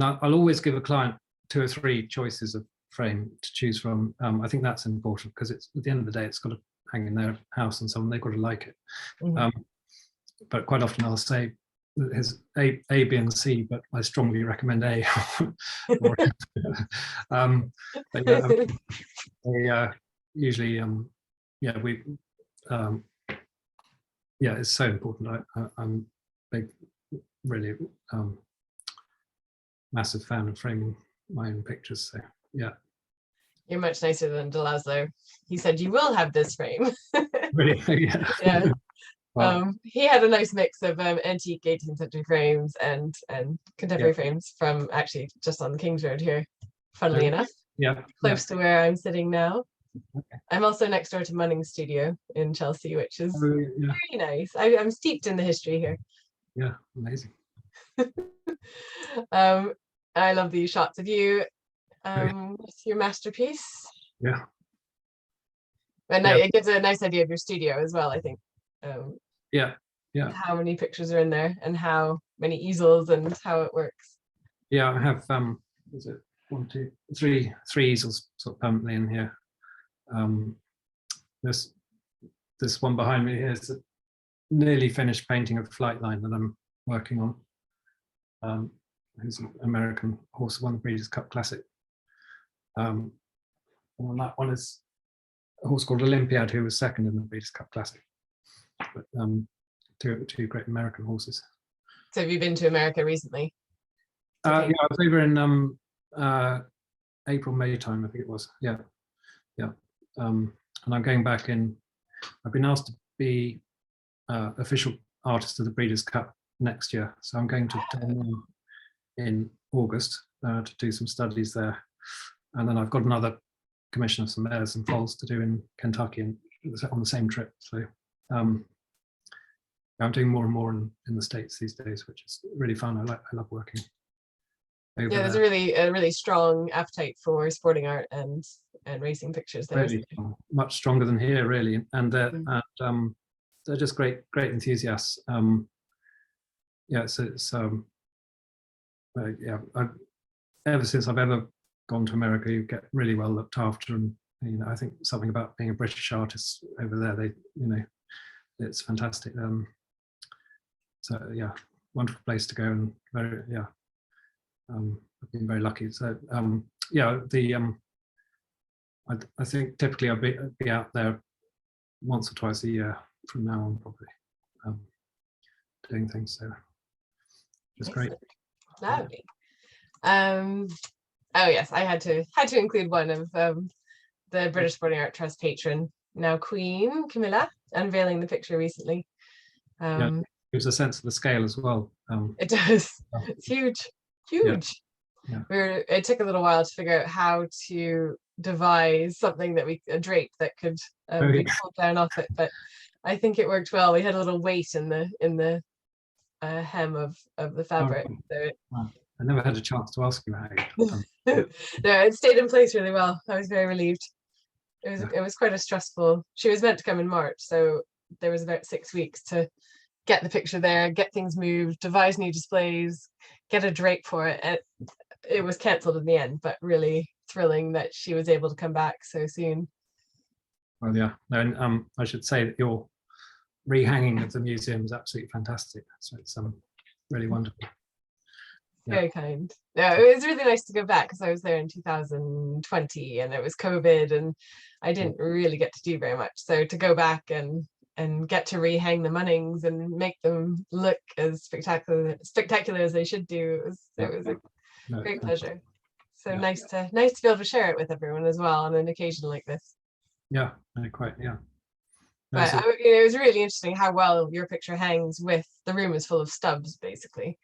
I'll always give a client 2 or 3 choices of frame to choose from. I think that's important, because it's, at the end of the day, it's got to hang in their house and so on. They've got to like it. But quite often I'll say there's A, B, and C, but I strongly recommend A. But yeah, usually, it's so important. I'm big, really massive fan of framing my own pictures. So yeah. You're much nicer than Delazlo. He said you will have this frame. Really? Yeah. Yeah. Wow. He had a nice mix of antique 18th century frames and contemporary frames from actually just on the King's Road here, funnily enough. Yeah. Close to where I'm sitting now. Okay. I'm also next door to Munning's studio in Chelsea, which is very nice. I'm steeped in the history here. Yeah, amazing. I love these shots of you. It's your masterpiece. Yeah. And it gives a nice idea of your studio as well, I think. Yeah. How many pictures are in there, and how many easels, and how it works. Yeah, I have is it 1, 2, 3 easels sort of permanently in here. This one behind me here is a nearly finished painting of Flightline that I'm working on. Who's an American horse who won the Breeders' Cup Classic. And that one is a horse called Olympiad, who was second in the Breeders' Cup Classic. But two great American horses. So have you been to America recently? Yeah, I was over in April, May time, I think it was. Yeah. And I'm going back in. I've been asked to be official artist of the Breeders' Cup next year, so I'm going to Belvoir in August to do some studies there, and then I've got another commission of some mares and foals to do in Kentucky and on the same trip. So I'm doing more and more in the States these days, which is really fun. I love working over there. There's a really strong appetite for sporting art and racing pictures there. Really much stronger than here, really, and they're just great enthusiasts. Ever since I've ever gone to America, you get really well looked after, and I think something about being a British artist over there, it's fantastic. So yeah, wonderful place to go, and I've been very lucky. So I think typically I'll be out there once or twice a year from now on, probably, doing things. So it's great. Lovely. Oh yes, I had to include one of the British Sporting Art Trust patron, now Queen Camilla, unveiling the picture recently. It gives a sense of the scale as well. It does. It's huge. Yeah. It took a little while to figure out how to devise something that a drape that could be pulled down off it, but I think it worked well. We had a little weight in the hem of the fabric. So I never had a chance to ask you how you done. No, it stayed in place really well. I was very relieved. It was quite a stressful. She was meant to come in March, so there was about 6 weeks to get the picture there, get things moved, devise new displays, get a drape for it. It was cancelled in the end, but really thrilling that she was able to come back so soon. Well, yeah. No, I should say that your rehanging of the museum is absolutely fantastic. So it's really wonderful. Very kind. Yeah, it was really nice to go back because I was there in 2020 and it was COVID and I didn't really get to do very much. So to go back and get to rehang the Munnings and make them look as spectacular as they should do, it was a great pleasure. So nice to be able to share it with everyone as well on an occasion like this. Yeah, quite. Yeah. But it was really interesting how well your picture hangs with the room is full of stubs, basically.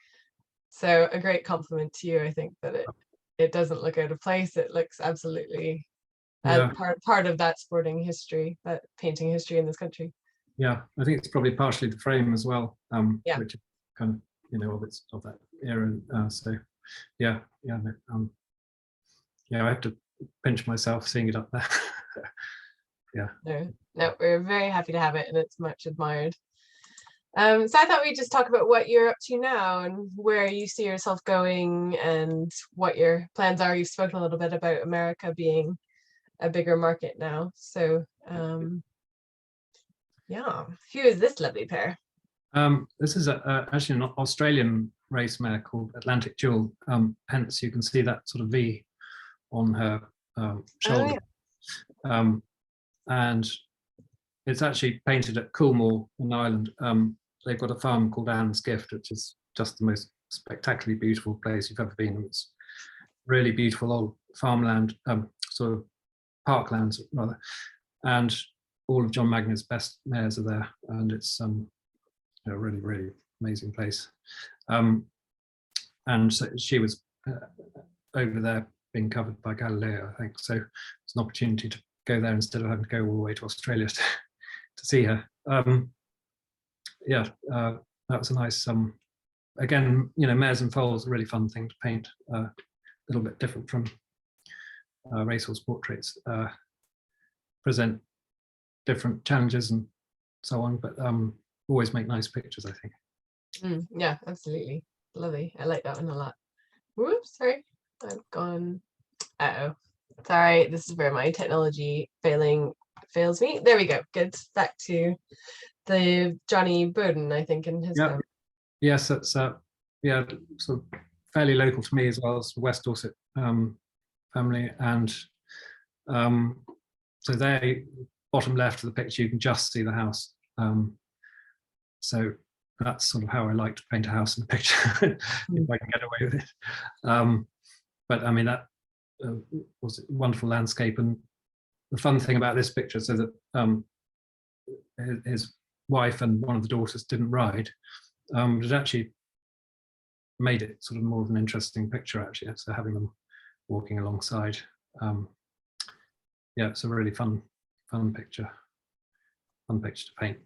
So a great compliment to you. I think that it doesn't look out of place. It looks absolutely as part of that sporting history, that painting history in this country. Yeah, I think it's probably partially the frame as well, which is kind of of that era. So yeah, I have to pinch myself seeing it up there. Yeah. No, we're very happy to have it, and it's much admired. So I thought we'd just talk about what you're up to now and where you see yourself going and what your plans are. You've spoken a little bit about America being a bigger market now. So who is this lovely pair? This is actually an Australian race mare called Atlantic Jewel. Hence you can see that sort of V on her shoulder. And it's actually painted at Coolmore in Ireland. They've got a farm called Anne's Gift, which is just the most spectacularly beautiful place you've ever been. It's really beautiful old farmland, sort of parklands rather, and all of John Magna's best mares are there, and it's a really, really amazing place. And so she was over there being covered by Galileo, I think. So it's an opportunity to go there instead of having to go all the way to Australia to see her. That was a nice. Again, mares and foals are a really fun thing to paint. A little bit different from racehorse portraits. Present different challenges and so on, but always make nice pictures, I think. Yeah, absolutely. Lovely. I like that one a lot. Whoops, sorry. I've gone. Sorry, this is where my technology fails me. There we go. Good. Back to the Johnny Bowden, I think, in his family. Yes, that's sort of fairly local to me as well as West Dorset family, and so they bottom left of the picture you can just see the house. So that's sort of how I like to paint a house in a picture if I can get away with it. But I mean that was a wonderful landscape, and the fun thing about this picture, so that his wife and one of the daughters didn't ride, it actually made it sort of more of an interesting picture actually. So having them walking alongside, it's a really fun picture to paint.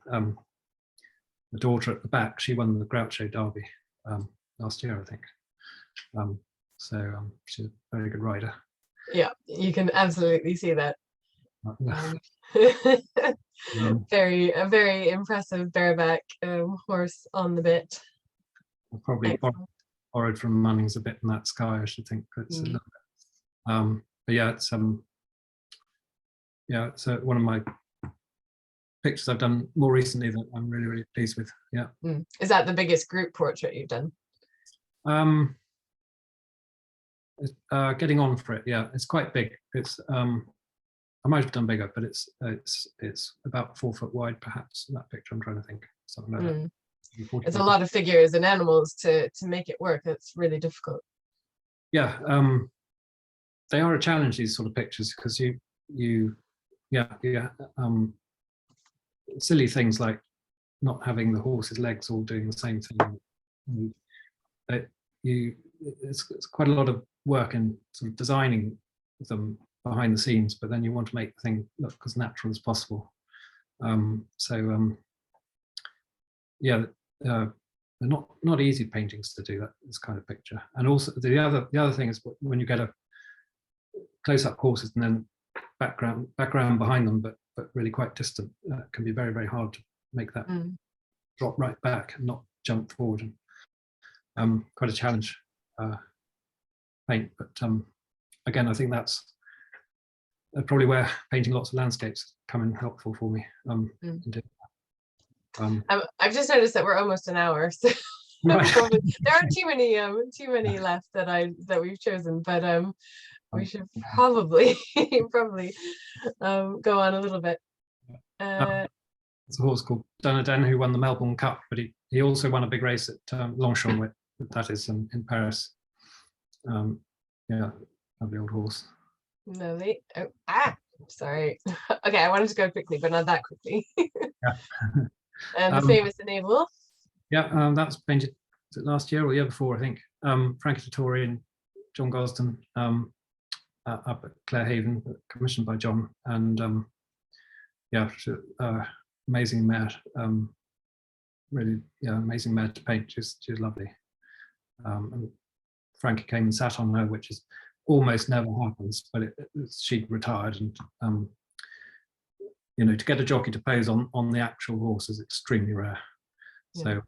The daughter at the back, she won the Groucho Derby last year, I think. So she's a very good rider. Yeah, you can absolutely see that. A very impressive bareback horse on the bit. Probably borrowed from Munnings a bit in that sky, I should think. But, but yeah, it's it's one of my pictures I've done more recently that I'm really, really pleased with. Yeah. Is that the biggest group portrait you've done? Getting on for it. Yeah, it's quite big. It's I might have done bigger, but it's about 4 foot wide, perhaps. In that picture, I'm trying to think something like that. It's a lot of figures and animals to make it work. It's really difficult. Yeah, they are a challenge, these sort of pictures, because silly things like not having the horse's legs all doing the same thing. It's quite a lot of work in sort of designing them behind the scenes, but then you want to make the thing look as natural as possible. They're not easy paintings to do this kind of picture. And also the other thing is when you get a close-up horses and then background behind them, but really quite distant, can be very, very hard to make that drop right back and not jump forward. And quite a challenge paint, but again, I think that's probably where painting lots of landscapes come in helpful for me. I've just noticed that we're almost an hour. So Right. Probably. There aren't too many left that we've chosen, but we should probably go on a little bit. It's a horse called Dunaden who won the Melbourne Cup, but he also won a big race at Longchamp, that is in Paris. Yeah, lovely old horse. Lovely. Oh, sorry. Okay, I wanted to go quickly, but not that quickly. Yeah. And the famous enable. Yeah, that was painted last year or the year before, I think. Frankie Dettori and John Gosden up at Clarehaven, commissioned by John, and yeah, amazing mare. Really, yeah, amazing mare to paint. She's lovely. And Frankie came and sat on her, which is almost never happens, but she'd retired, and you know, to get a jockey to pose on the actual horse is extremely rare. So yeah.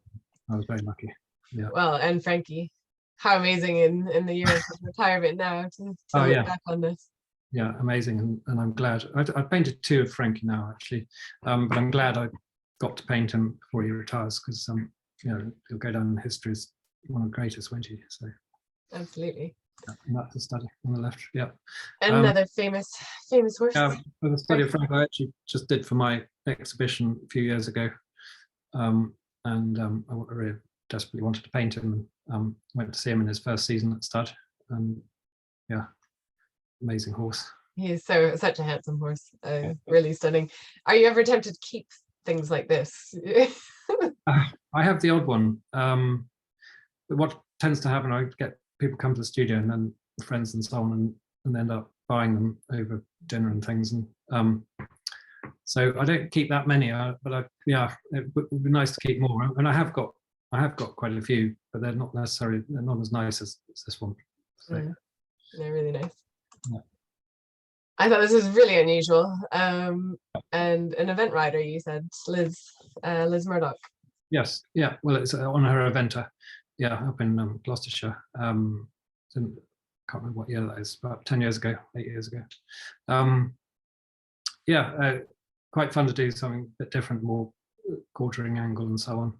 I was very lucky. Yeah. Well, and Frankie, how amazing in the year of his retirement now to look back on this. Yeah, amazing, and I'm glad. I painted two of Frankie now actually, but I'm glad I got to paint him before he retires, because you know, he'll go down in history as one of the greatest, won't he? So absolutely. Yeah, and that's the study on the left. Yeah. Another famous horse. Yeah, for the study of Frank, I actually just did for my exhibition a few years ago, and I really desperately wanted to paint him. Went to see him in his first season at stud, and yeah, amazing horse. He is such a handsome horse. Really stunning. Are you ever tempted to keep things like this? I have the odd one. What tends to happen, I get people come to the studio and then friends and so on, and end up buying them over dinner and things. And so I don't keep that many, but yeah, it would be nice to keep more. And I have got quite a few, but they're not as nice as this one. So. They're really nice. Yeah. I thought this was really unusual. And an event rider, you said, Liz Murdoch. Yes, yeah. Well, it's on her eventer, yeah, up in Gloucestershire. Can't remember what year that is, about 8 years ago. Yeah, quite fun to do something a bit different, more quartering angle and so on.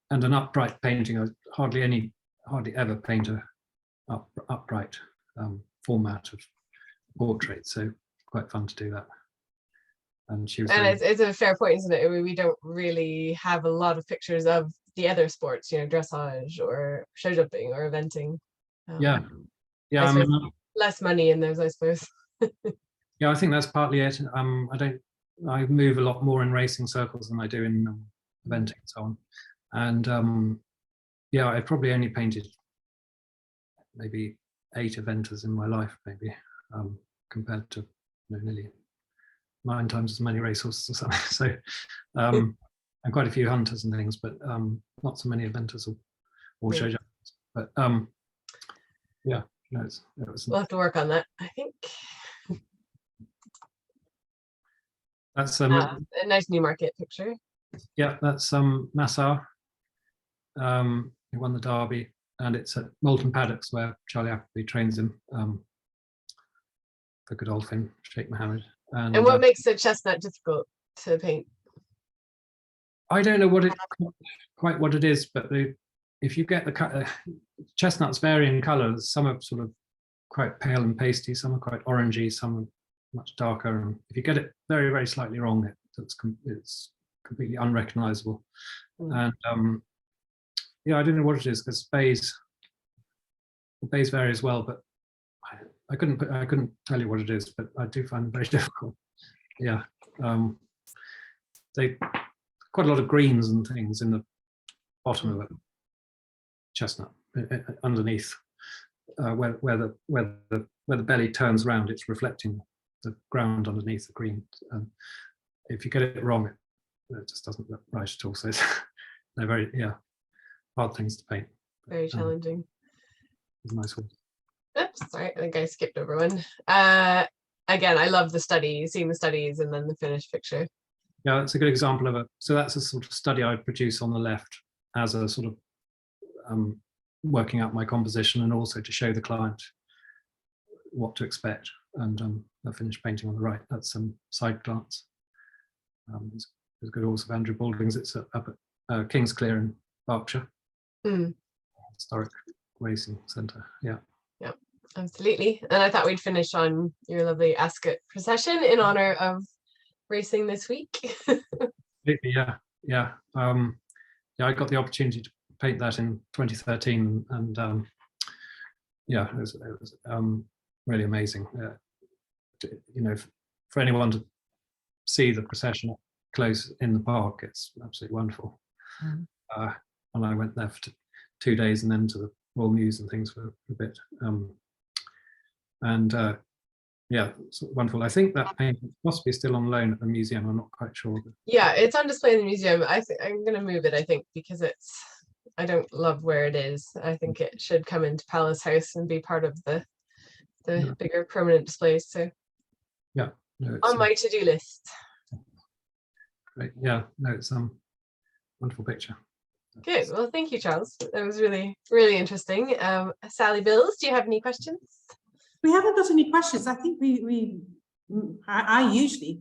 And an upright painting, I hardly ever paint a upright format of portrait, so quite fun to do that. And she was it's a fair point, isn't it? We don't really have a lot of pictures of the other sports, you know, dressage or show jumping or eventing. Yeah, I mean, less money in those, I suppose. Yeah, I think that's partly it. I move a lot more in racing circles than I do in eventing and so on. And yeah, I probably only painted maybe 8 eventers in my life, maybe, compared to nearly 9 times as many racehorses or something. So, and quite a few hunters and things, but not so many eventers or show jumpers. But yeah, no, we'll have to work on that, I think. That's a nice Newmarket picture. Yeah, that's Nassau, who won the Derby, and it's at Moulton Paddocks where Charlie Appleby trains him for Godolphin, Sheikh Mohammed. And what makes the chestnut difficult to paint? I don't know quite what it is, but if you get the chestnuts vary in colours. Some are sort of quite pale and pasty, some are quite orangey, some are much darker. And if you get it very, very slightly wrong, it's completely unrecognisable. And yeah, I don't know what it is, because bays vary as well, but I couldn't tell you what it is, but I do find them very difficult. Yeah, they quite a lot of greens and things in the bottom of a chestnut, underneath, where the belly turns round, it's reflecting the ground underneath the green. And if you get it wrong, it just doesn't look right at all. So they're very hard things to paint. Very challenging. It's a nice one. Oops, sorry, I think I skipped over one. Again, I love the study, seeing the studies and then the finished picture. Yeah, that's a good example of it. So that's a sort of study I'd produce on the left as a sort of working out my composition, and also to show the client what to expect. And the finished painting on the right, that's some side glance. There's a good horse of Andrew Baldwin's. It's up at Kingsclear in Berkshire. Mm. Historic racing centre. Yeah. Yeah, absolutely. And I thought we'd finish on your lovely Ascot procession in honor of racing this week. Yeah. Yeah. Yeah, I got the opportunity to paint that in 2013, and yeah, it was really amazing. You know, for anyone to see the procession up close in the park, it's absolutely wonderful. Mm. And I went there for 2 days, and then to the Royal Mews and things for a bit. Yeah, it's wonderful. I think that painting is possibly still on loan at the museum. I'm not quite sure. Yeah, it's on display in the museum. I'm going to move it, I think, because I don't love where it is. I think it should come into Palace House and be part of the Yeah. bigger permanent displays. So yeah, no, on my to-do list. Great. Yeah, no, it's wonderful picture. Good. Well, thank you, Charles. That was really, really interesting. Sally Bills, do you have any questions? We haven't got any questions. I think I usually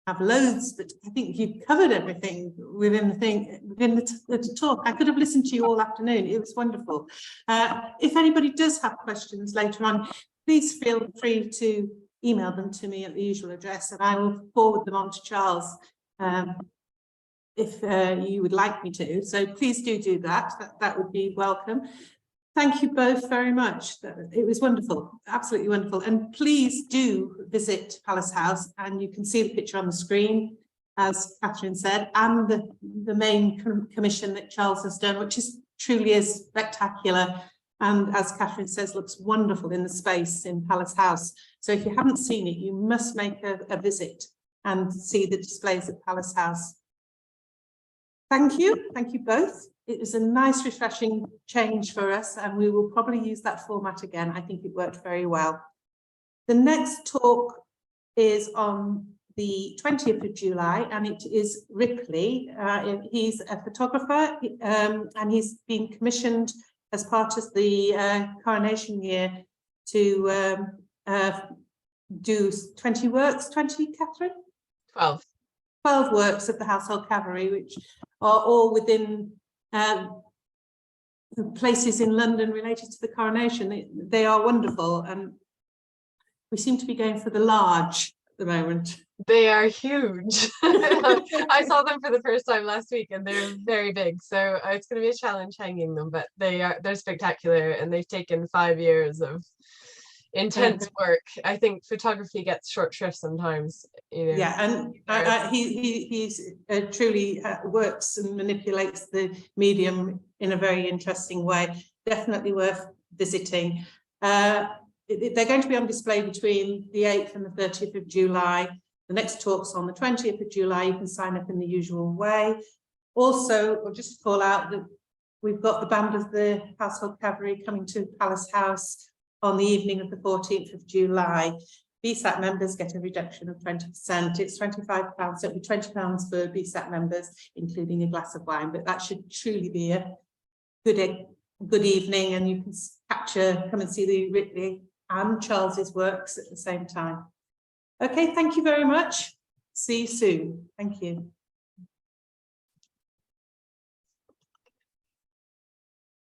have loads, but I think you've covered everything within the talk. I could have listened to you all afternoon. It was wonderful. If anybody does have questions later on, please feel free to email them to me at the usual address, and I will forward them on to Charles if you would like me to. So please do that. That would be welcome. Thank you both very much. It was wonderful, absolutely wonderful. And please do visit Palace House, and you can see the picture on the screen, as Katherine said, and the main commission that Charles has done, which truly is spectacular. And as Katherine says, looks wonderful in the space in Palace House. So if you haven't seen it, you must make a visit and see the displays at Palace House. Thank you both. It was a nice, refreshing change for us, and we will probably use that format again. I think it worked very well. The next talk is on the 20th of July, and it is Ripley. He's a photographer, and he's been commissioned as part of the coronation year to do 20 works, 20, Katherine? 12. 12 works of the Household Cavalry, which are all within places in London related to the coronation. They are wonderful, and we seem to be going for the large at the moment. They are huge. I saw them for the first time last week, and they're very big, so it's going to be a challenge hanging them, but they're spectacular, and they've taken 5 years of intense work. I think photography gets short shrift sometimes, you know. Yeah, and he's truly works and manipulates the medium in a very interesting way. Definitely worth visiting. They're going to be on display between the 8th and the 30th of July. The next talk's on the 20th of July. You can sign up in the usual way. Also, I'll just call out that we've got the band of the Household Cavalry coming to Palace House on the evening of the 14th of July. BSAT members get a reduction of 20%. It's £25, so it'll be £20 for BSAT members, including a glass of wine, but that should truly be a good evening, and you can come and see the Ripley and Charles's works at the same time. Okay, thank you very much. See you soon. Thank you.